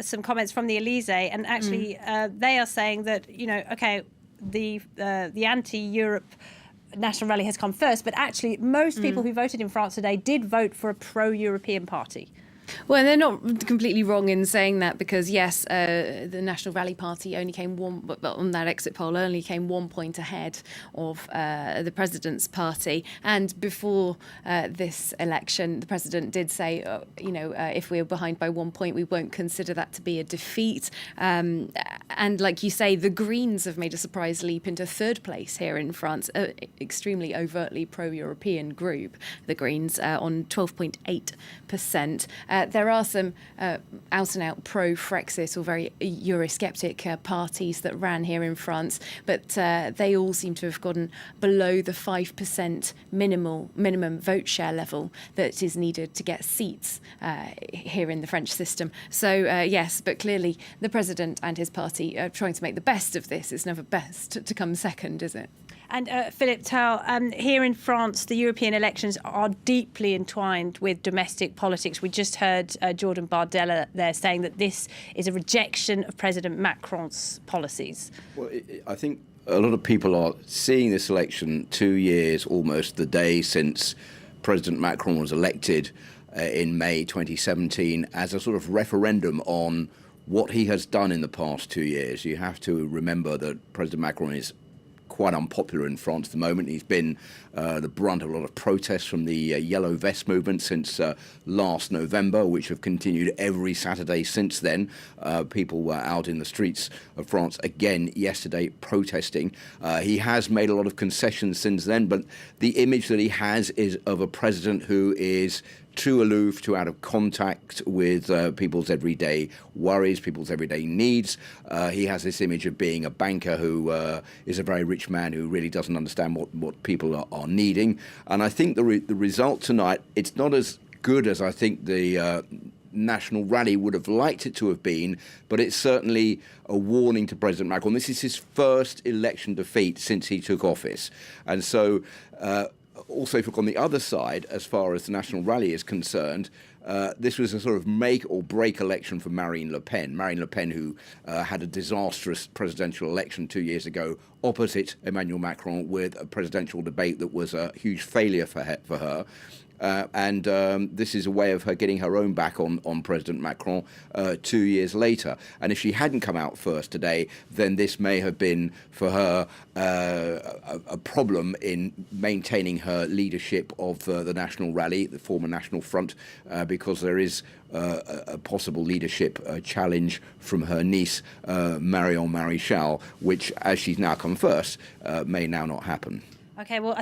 some comments from the Elysee, and actually they are saying that, okay, the anti-Europe National Rally has come first, but actually most people who voted in France today did vote for a pro-European party. Well, they're not completely wrong in saying that, because yes, the National Rally Party only came on that exit poll only came 1 point ahead of the president's party. And before this election, the president did say, if we're behind by 1 point, we won't consider that to be a defeat. And like you say, the Greens have made a surprise leap into third place here in France, extremely overtly pro-European group, the Greens, on 12.8%. There are some out-and-out pro-Frexit or very Eurosceptic parties that ran here in France, but they all seem to have gotten below the 5% minimum vote share level that is needed to get seats here in the French system. So, yes, but clearly the president and his party are trying to make the best of this. It's never best to come second, is it? And Philip Tal, here in France, the European elections are deeply entwined with domestic politics. We just heard Jordan Bardella there saying that this is a rejection of President Macron's policies. Well, I think a lot of people are seeing this election 2 years, almost the day since President Macron was elected in May 2017, as a sort of referendum on what he has done in the past 2 years. You have to remember that President Macron is quite unpopular in France at the moment. He's been the brunt of a lot of protests from the Yellow Vest movement since last November, which have continued every Saturday since then. People were out in the streets of France again yesterday protesting. He has made a lot of concessions since then, but the image that he has is of a president who is too aloof, too out of contact with people's everyday worries, people's everyday needs. He has this image of being a banker who is a very rich man who really doesn't understand what people are needing. And I think the result tonight, it's not as good as I think the National Rally would have liked it to have been, but it's certainly a warning to President Macron. This is his first election defeat since he took office. And so also, if you look on the other side, as far as the National Rally is concerned, this was a sort of make or break election for Marine Le Pen. Marine Le Pen, who had a disastrous presidential election 2 years ago opposite Emmanuel Macron, with a presidential debate that was a huge failure for her. And this is a way of her getting her own back on President Macron 2 years later. And if she hadn't come out first today, then this may have been for her a problem in maintaining her leadership of the National Rally, the former National Front, because there is a possible leadership challenge from her niece, Marion Maréchal, which, as she's now come first, may now not happen. Okay, well,